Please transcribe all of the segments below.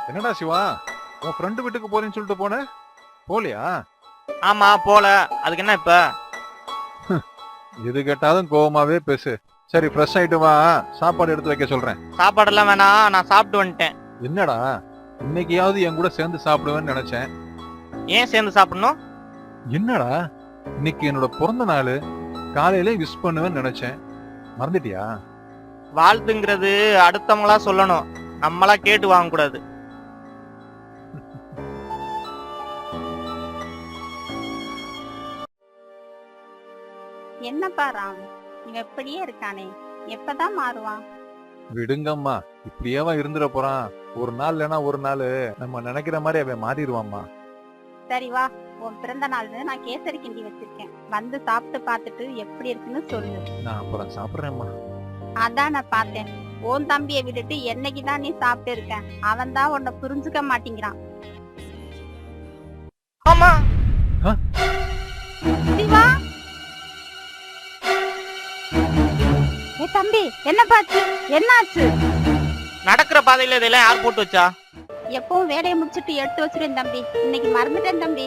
என்னடா சிவா, உன் ஃப்ரெண்டு வீட்டுக்கு போறேன்னு சொல்லிட்டு போன, போலியா? ஆமா போல. அதுக்கு என்ன இப்ப? எது கேட்டாலும் கோவமாவே பேசு. சரி, ஃப்ரெஷ் ஆயிட்டு வா, சாப்பாடு எடுத்து வைக்க சொல்றேன். சாப்பாடெல்லாம் வேணாம், நான் சாப்பிட்டு வந்துட்டேன். என்னடா, இன்னைக்கியாவது என் கூட சேர்ந்து சாப்பிடுவேன்னு நினைச்சேன். ஏன் சேர்ந்து சாப்பிடணும்? என்னடா, இன்னைக்கு என்னோட பிறந்த நாள், காலையில விஷ் பண்ணுவேன்னு நினைச்சேன், மறந்துட்டியா? வாழ்த்துங்கிறது அடுத்தவங்களா சொல்லணும், நம்மளா கேட்டு வாங்க கூடாது. என்னப்பா ராம், இவன் இப்படியே இருக்கானே, எப்பதான் மாறுவான்? விடுங்கம்மா, இப்படியேவா இருந்துட போறான்? ஒரு நாள் இல்லைன்னா ஒரு நாள் நம்ம நினைக்கிற மாதிரி அவன் மாறிடுவாம்மா. சரி வா, உன் பிறந்த நாள்னு நான் கேசரி கிண்டி வச்சிருக்கேன், வந்து சாப்பிட்டு பார்த்துட்டு எப்படி இருக்குன்னு சொல்லு. நான் அப்புறம் சாப்பிடுறேம்மா. அதான் நான் பார்த்தேன், உன் தம்பியை விட்டுட்டு என்னைக்குதான் நீ சாப்பிட்டு இருக்க, அவன் தான் உன்னை புரிஞ்சுக்க மாட்டேங்கிறான். ஆமா சிவா, ஏ தம்பி, என்ன பாச்சு, என்னாச்சு? நடக்கிற பாதையில இதெல்லாம் யார் போட்டு வச்சா? எப்பவும் வேலையை முடிச்சிட்டு எடுத்து வச்சிருவேன் தம்பி, இன்னைக்கு மறந்துட்டேன் தம்பி.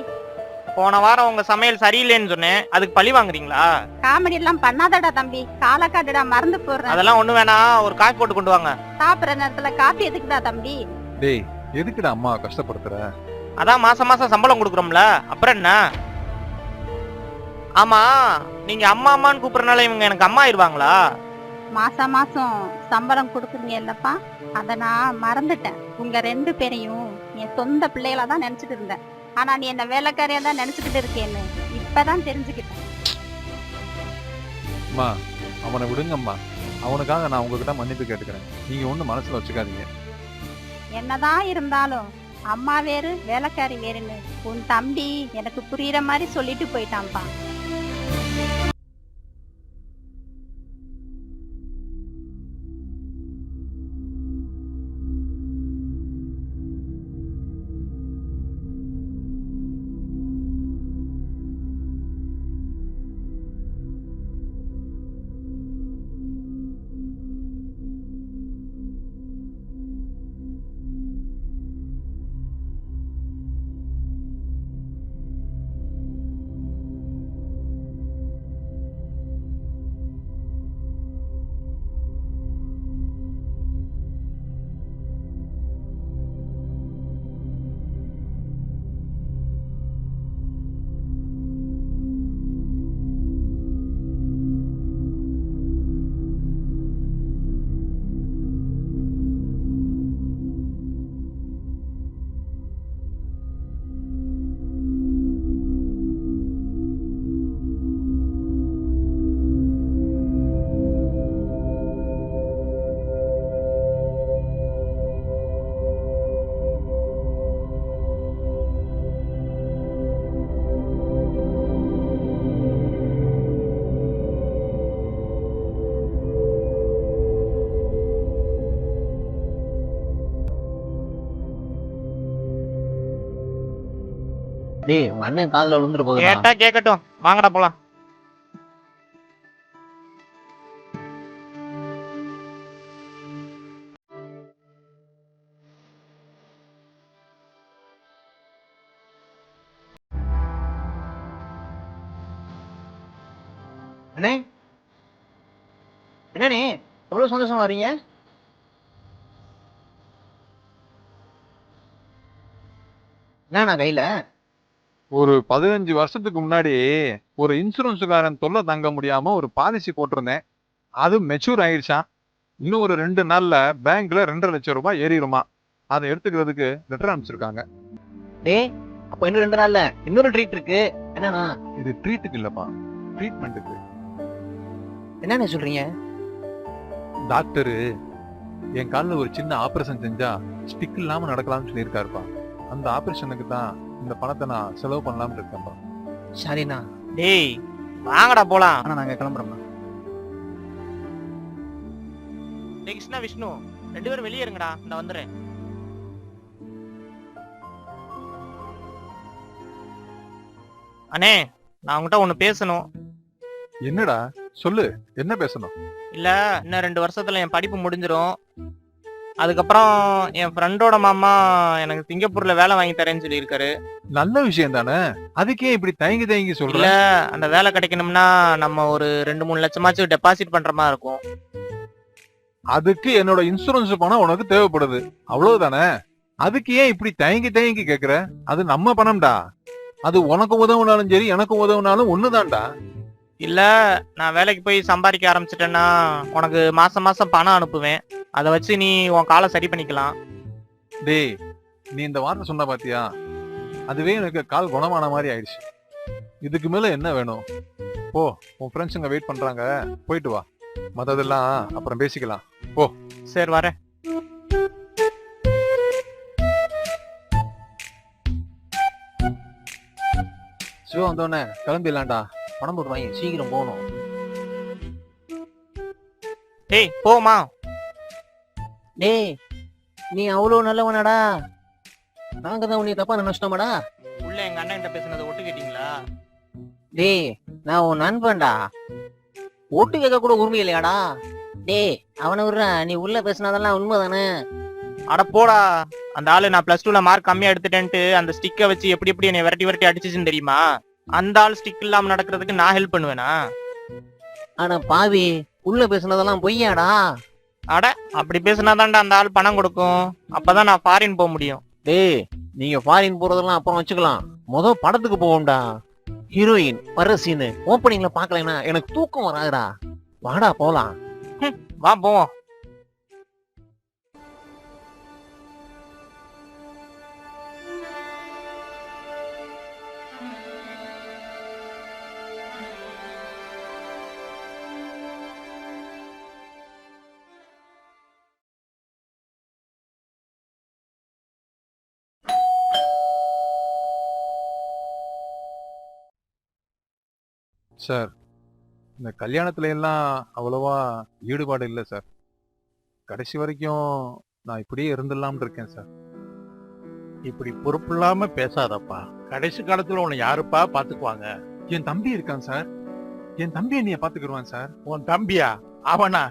போன வாரம் உங்க சமையல் சரியில்லைன்னு சொன்னேன், அதுக்கு பழி வாங்குறீங்களா? காமெடி எல்லாம் பண்ணாதடா தம்பி, காலக்காடுடா, மறந்து போடுறேன். அதெல்லாம் ஒண்ணு வேணாம், ஒரு காஃபி போட்டு கொண்டு வாங்க. சாப்பிடுற நேரத்துல காப்பி எதுக்குடா தம்பி? டேய், எதுக்குடா அம்மா கஷ்டப்படுத்துற? அதான் மாசம் மாசம் சம்பளம் கொடுக்குறோம்ல, அப்புறம் என்ன? ஆமா, நீங்க அம்மா அம்மான்னு கூப்பிடறனால இவங்க எனக்கு அம்மா ஆயிருவாங்களா? மாசம் மாசம் சம்பளம் கொடுக்குறீங்க இல்லப்பா, அத நான் மறந்துட்டேன். உங்க ரெண்டு பேரையும் என் சொந்த பிள்ளைகளா தான் நினைச்சிட்டு இருந்தேன், ஆனா நீ என்ன வேலைக்காரியா தான் நினைச்சுக்கிட்டு இருக்கேன்னு இப்பதான் தெரிஞ்சுக்கிட்டேன். அம்மா, அவனை விடுங்கம்மா. அவனுக்காக நான் உங்ககிட்ட மன்னிப்பு கேட்டுக்கிறேன். நீங்க ஒண்ணு மனசுல வச்சுக்காதீங்க. என்னதான் இருந்தாலும் அம்மா வேறு வேலைக்காரி வேறுன்னு உன் தம்பி எனக்கு புரியுற மாதிரி சொல்லிட்டு போயிட்டான்ப்பா. டேய், உங்க அண்ணன் காதுல விழுந்துட்டு போகுதுடா. கேட்டா கேட்கட்டும், வாங்கடா போலாம். அண்ணே, என்னண்ணே எவ்வளவு சந்தோஷமா வரீங்க? என்னண்ணா கையில? ஒரு 15 வருஷத்துக்கு முன்னாடி ஒரு இன்சூரன்ஸுக்காரன் தொல்லை தாங்க முடியாம ஒரு பாலிசி போட்டிருந்தேன். அது மெச்சூர் ஆயிடுச்சான். இன்னும் ஒரு 2 நாள்ல பேங்க்ல 2.5 லட்சம் ரூபாய் ஏறிடுமா. அதை எடுத்துக்கிறதுக்கு லெட்டர் அனுப்பிச்சிருக்காங்க. டேய், அப்ப இன்னும் 2 நாள்ல இன்னொரு ட்ரீட் இருக்கு. என்னண்ணா? இது ட்ரீட்டுக்கு இல்லப்பா, ட்ரீட்மெண்ட்டுக்கு. என்னண்ணே சொல்றீங்க? டாக்டரு என் காலில் ஒரு சின்ன ஆபரேஷன் செஞ்சா ஸ்டிக் இல்லாம நடக்கலாம்னு சொல்லியிருக்காருப்பா. அந்த ஆபரேஷனுக்கு தான் இந்த பணத்தை நான் செலவு பண்ணலாம்னு இருக்கேன்ப்பா. சரிண்ணா. டேய் வாங்கடா போலாம். ஆனா நாங்க கிளம்புறோம்ண்ணா. டேய் கிருஷ்ணா, விஷ்ணு, 2 பேரும் வெளியே இருங்கடா, நான் வந்துடுறேன். அண்ணே, நான் உங்ககிட்ட ஒண்ணு பேசணும். என்னடா, சொல்லு, என்ன பேசணும்? இல்ல, இன்னும் 2 வருஷத்துல என் படிப்பு முடிஞ்சிரும். அதுக்கப்புறம் என் ஃப்ரெண்டோட மாமா எனக்கு சிங்கப்பூர்ல வேலை வாங்கி தரேன்னு சொல்லியிருக்காரு. நல்ல விஷயம் தானே, அதுக்கே இப்படி தயங்கி தயங்கி இல்ல சொல்ற? அந்த வேலை கிடைக்கணும்னா நம்ம ஒரு 2-3 லட்சமாச்சும் டெபாசிட் பண்ற மாதிரி இருக்கும். அதுக்கு என்னோட இன்சூரன்ஸ் பணம் உனக்கு தேவைப்படுது, அவ்வளவுதானே? அதுக்கு ஏன் இப்படி தயங்கி தயங்கி கேக்குற? அது நம்ம பணம்டா. அது உனக்கு உதவுனாலும் சரி எனக்கு உதவுனாலும் ஒண்ணுதான்டா. இல்ல நான் வேலைக்கு போய் சம்பாதிக்க ஆரம்பிச்சிட்டேன்னா உனக்கு மாசம் மாசம் பணம் அனுப்புவேன். அதை வச்சு நீ உன் காலை சரி பண்ணிக்கலாம். டேய், நீ இந்த வார்த்தை சொன்ன பாத்தியா, அதுவே எனக்கு கால் குணமான மாதிரி ஆயிடுச்சு. இதுக்கு மேல என்ன வேணும்? போ, உன் ஃப்ரெண்ட்ஸுங்க வெயிட் பண்றாங்க, போயிட்டு வா. மத்ததெல்லாம் அப்புறம் பேசிக்கலாம். போ. சரி வரேன். சிவா வந்தோடனே கிளம்பிடலாம்டா. பணம் போட்டு வாங்கி சீக்கிரம் போகணும். டேய் போமா. டேய், நீ அவ்வளவு நல்லவனாடா? நாங்க தான் உன்னை தப்பா நினைச்சிட்டோமாடா? உள்ள எங்க அண்ணன் கிட்ட பேசுனதை ஒட்டு கேட்டீங்களா? டேய், நான் உன் நண்பன்டா. ஓட்டு கேட்க கூட உரிமை இல்லையாடா? டேய், அவனை விடுறா. நீ உள்ள பேசினதெல்லாம் உண்மைதானே? அட போடா. அந்த ஆளு நான் +2ல மார்க் கம்மியா எடுத்துட்டேன்ட்டு அந்த ஸ்டிக்கை வச்சு எப்படி எப்படி என்னை விரட்டி விரட்டி அடிச்சுச்சுன்னு தெரியுமா? அந்த ஆள் ஸ்டிக் இல்லாம நடக்கிறதுக்கு நான் ஹெல்ப் பண்ணுவேனா? ஆனா பாவி, உள்ள பேசினதெல்லாம் பொய்யாடா? அட அப்படி பேசினாதான்டா அந்த ஆள் பணம் கொடுக்கும். அப்பதான் நான் ஃபாரின் போக முடியும். டேய், நீங்க ஃபாரின் போறதெல்லாம் அப்புறம் வச்சுக்கலாம். படத்துக்கு போவோம்டா. ஹீரோயின் வர்ற சீனு ஓப்பனிங்ல பாக்கலைன்னா எனக்கு தூக்கம் வராதுடா. வாடா போலாம். வா போவோம். சார், இந்த கல்யாணத்துல எல்லாம் அவ்வளவா ஈடுபாடு இல்லை சார். கடைசி வரைக்கும் நான் இப்படியே இருந்துடலாம்னு இருக்கேன் சார். இப்படி பொறுப்பில்லாம பேசாதப்பா. கடைசி காலத்துல உன்னை யாருப்பா பாத்துக்குவாங்க? என் தம்பி இருக்கான் சார், என் தம்பி என்னைய பாத்துக்கிடுவான் சார். உன் தம்பியா? அவனா?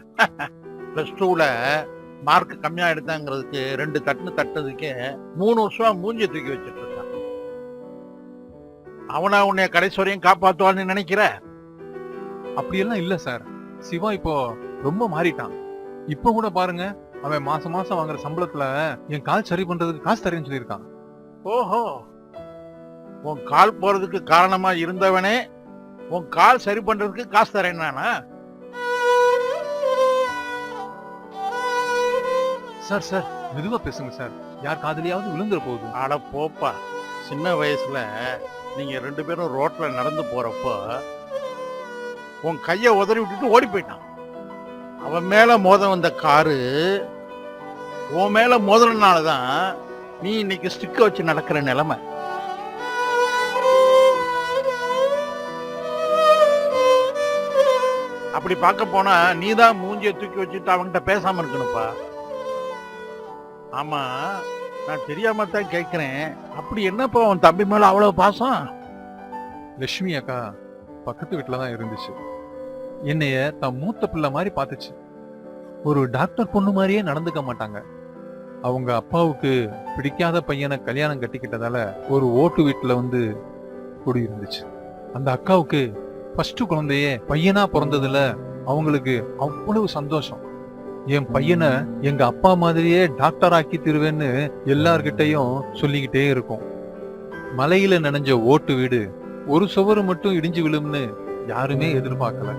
+2ல மார்க் கம்மியா எடுத்தாங்கிறதுக்கு 2 தட்டு தட்டதுக்கே 3 வருஷம் மூஞ்சி தூக்கி வச்சிட்டு இருக்கான். அவனா உன்னை கடைசி வரையும் காப்பாத்துவான்னு நினைக்கிற? அப்படியெல்லாம் இல்ல சார். சிவா இப்போ ரொம்ப மாறிட்டான். இப்ப கூட பாருங்க, அவன் மாசம் மாசம் வாங்குற சம்பளத்துல என் கால் சரி பண்றதுக்கு காசு தரேன்னு சொல்லியிருக்கான். ஓஹோ, உன் கால் போறதுக்கு காரணமா இருந்தவனே உன் கால் சரி பண்றதுக்கு காசு தரேன்னானா? சார் சார், மெதுவா பேசுங்க சார், யார் காதுலயாவது விழுந்துற போகுது. அட போப்பா. சின்ன வயசுல நீங்க 2 பேரும் ரோட்ல நடந்து போறப்போ உன் கைய உதறி விட்டுட்டு ஓடி போயிட்டான். அவன் மேல மோத வந்த காரு உன் மேல மோதலனாலதான் நீ இன்னைக்கு ஸ்டிக்க வச்சு நடக்கிற நிலைமை. அப்படி பார்க்க போனா நீதான் மூஞ்சிய தூக்கி வச்சுட்டு அவன்கிட்ட பேசாம இருக்கணும்ப்பா. ஆமா, நான் தெரியாம தான் கேட்கிறேன். அப்படி என்னப்பா உன் தம்பி மேல அவ்வளவு பாசம்? லட்சுமி அக்கா பக்கத்து வீட்டுல தான் இருந்துச்சு. என்னைய தான் மூத்த பிள்ளை மாதிரி பாத்துச்சு. ஒரு டாக்டர் பொண்ணு மாதிரியே நடந்துக்க மாட்டாங்க. அவங்க அப்பாவுக்கு பிடிக்காத பையனை கல்யாணம் கட்டிக்கிட்டதால ஒரு ஓட்டு வீட்டுல வந்து குடி இருந்துச்சு. அந்த அக்காவுக்கு ஃபர்ஸ்ட் குழந்தையே பையனா பிறந்ததுல அவங்களுக்கு அவ்வளவு சந்தோஷம். என் பையனை எங்க அப்பா மாதிரியே டாக்டர் ஆக்கி தருவேன்னு எல்லார்கிட்டையும் சொல்லிக்கிட்டே இருக்கும். மலையில நனைஞ்ச ஓட்டு வீடு ஒரு சுவரு மட்டும் இடிஞ்சு விழும்னு யாருமே எதிர்பார்க்கல.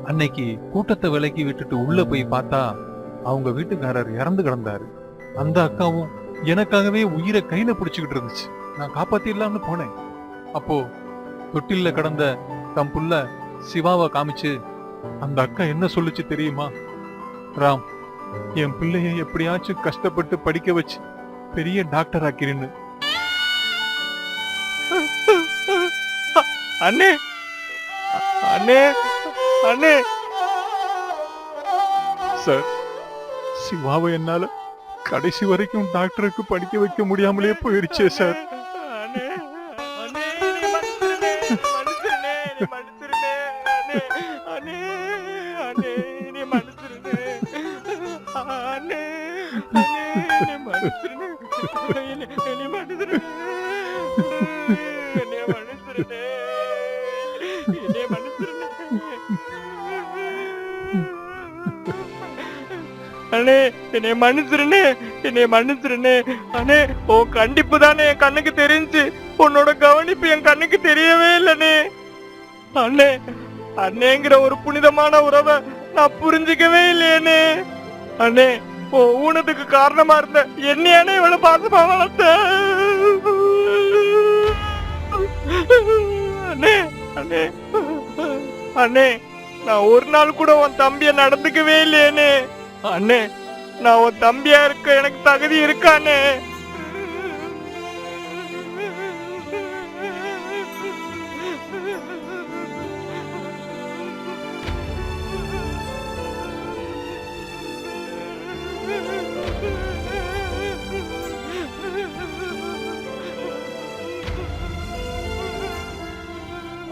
அன்னைக்கு கூட்டத்தை விலக்கி விட்டுட்டு உள்ள போய் பார்த்தா அவங்க வீட்டுக்காரர் இறந்து கிடந்தாரு. அந்த அக்காவும் எனக்காகவே உயிரை கையில பிடிச்சுக்கிட்டு இருந்துச்சு. நான் காப்பாத்திடலாம்னு போனேன். அப்போ தொட்டில்ல கிடந்த தம் புள்ள சிவாவை காமிச்சு அந்த அக்கா என்ன சொல்லுச்சு தெரியுமா? ராம், என் பிள்ளைய எப்படியாச்சும் கஷ்டப்பட்டு படிக்க வச்சு பெரிய டாக்டர் ஆக்கிறேன்னு. அண்ணே அண்ணே அண்ணே. சார், சிவாவை என்னால கடைசி வரைக்கும் டாக்டருக்கு படிக்க வைக்க முடியாமலே போயிடுச்சே சார். அண்ணே அண்ணே நீ மன்னிச்சிருனே, மன்னிச்சிருனே, நீ மன்னிச்சிருனே. அண்ணே அண்ணே நீ மன்னிச்சிருனே. அண்ணே என்னைய மன்னிச்சிருண்ணே. அண்ணே என்னைய மன்னிச்சிருண்ணே, என்னைய மன்னிச்சிருண்ணே. அண்ணே உன் கண்டிப்பு தானே என் கண்ணுக்கு தெரிஞ்சு, உன்னோட கவனிப்பு என் கண்ணுக்கு தெரியவே இல்லனே. அண்ணே அண்ணேங்கிற ஒரு புனிதமான உறவை நான் புரிஞ்சுக்கவே இல்லையேனே. அண்ணே உன் ஊனத்துக்கு காரணமா இருந்த என்னையானே இவ்வளவு பாசமா வளர்த்த. அண்ணே அண்ணே அண்ணே நான் ஒரு நாள் கூட உன் தம்பிய நடந்துக்கவே இல்லையேனே. அண்ணே நான் உன் தம்பியா இருக்க எனக்கு தகுதி இருக்கானே?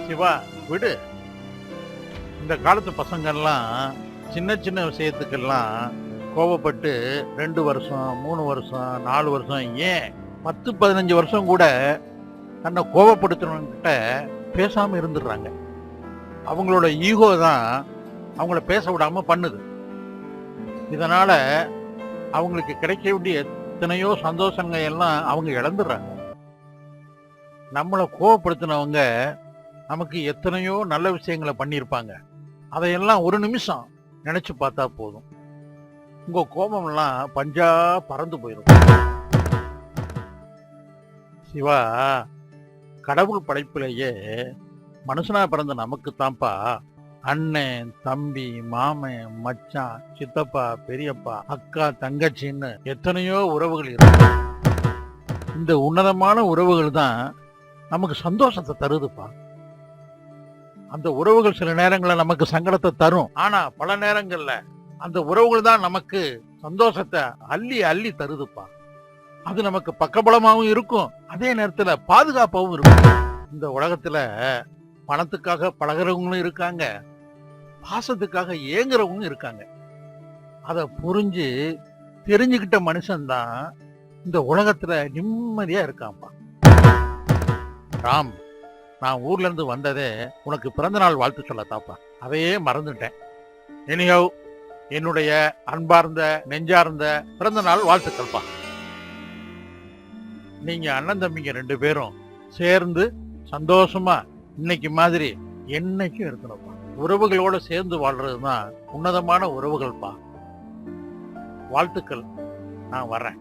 சிவா விடு. இந்த காலத்து பசங்கள்லாம் சின்ன சின்ன விஷயத்துக்கெல்லாம் கோபப்பட்டு 2 வருஷம் 3 வருஷம் 4 வருஷம் ஏன் 10-15 வருஷம் கூட தன்னை கோபப்படுத்துறவங்கிட்ட பேசாம இருந்துடுறாங்க. அவங்களோட ஈகோ தான் அவங்கள பேச விடாம பண்ணுது. இதனால அவங்களுக்கு கிடைக்க வேண்டிய எத்தனையோ சந்தோஷங்கள் எல்லாம் அவங்க இழந்துடுறாங்க. நம்மளை கோபப்படுத்தினவங்க நமக்கு எத்தனையோ நல்ல விஷயங்களை பண்ணியிருப்பாங்க. அதையெல்லாம் ஒரு நிமிஷம் நினைச்சு பார்த்தா போதும், உங்க கோபம்லாம் பஞ்சா பறந்து போயிடும். சிவா, கடவுள் படைப்பிலேயே மனுஷனா பிறந்த நமக்கு தான்ப்பா அண்ணன், தம்பி, மாமன், மச்சான், சித்தப்பா, பெரியப்பா, அக்கா, தங்கச்சின்னு எத்தனையோ உறவுகள் இருக்கு. இந்த உன்னதமான உறவுகள் தான் நமக்கு சந்தோஷத்தை தருதுப்பா. அந்த உறவுகள் சில நேரங்கள்ல நமக்கு சங்கடத்தை தரும். ஆனா பல நேரங்கள்ல அந்த உறவுகள் தான் நமக்கு சந்தோஷத்தை அள்ளி அள்ளி தருதுப்பா. அது நமக்கு பக்கபலமாவும் இருக்கும், அதே நேரத்துல பாதுகாப்பாவும் இருக்கும். இந்த உலகத்துல பணத்துக்காக பழகிறவங்களும் இருக்காங்க, பாசத்துக்காக ஏங்குறவங்களும் இருக்காங்க. அத புரிஞ்சு தெரிஞ்சுக்கிட்ட மனுஷன்தான் இந்த உலகத்துல நிம்மதியா இருக்கான்ப்பா. ராம், நான் ஊர்ல இருந்து வந்ததே உனக்கு பிறந்த நாள் வாழ்த்து சொல்லத்தாப்பா. அதையே மறந்துட்டேன். எனிஹவ், என்னுடைய அன்பார்ந்த நெஞ்சார்ந்த பிறந்த நாள் வாழ்த்துக்கள்ப்பா. நீங்க அண்ணன் தம்பிங்க 2 பேரும் சேர்ந்து சந்தோஷமா இன்னைக்கு மாதிரி என்னைக்கும் இருக்கணும்ப்பா. உறவுகளோட சேர்ந்து வாழ்றதுதான் உன்னதமான உறவுகள்ப்பா. வாழ்த்துக்கள். நான் வர்றேன்.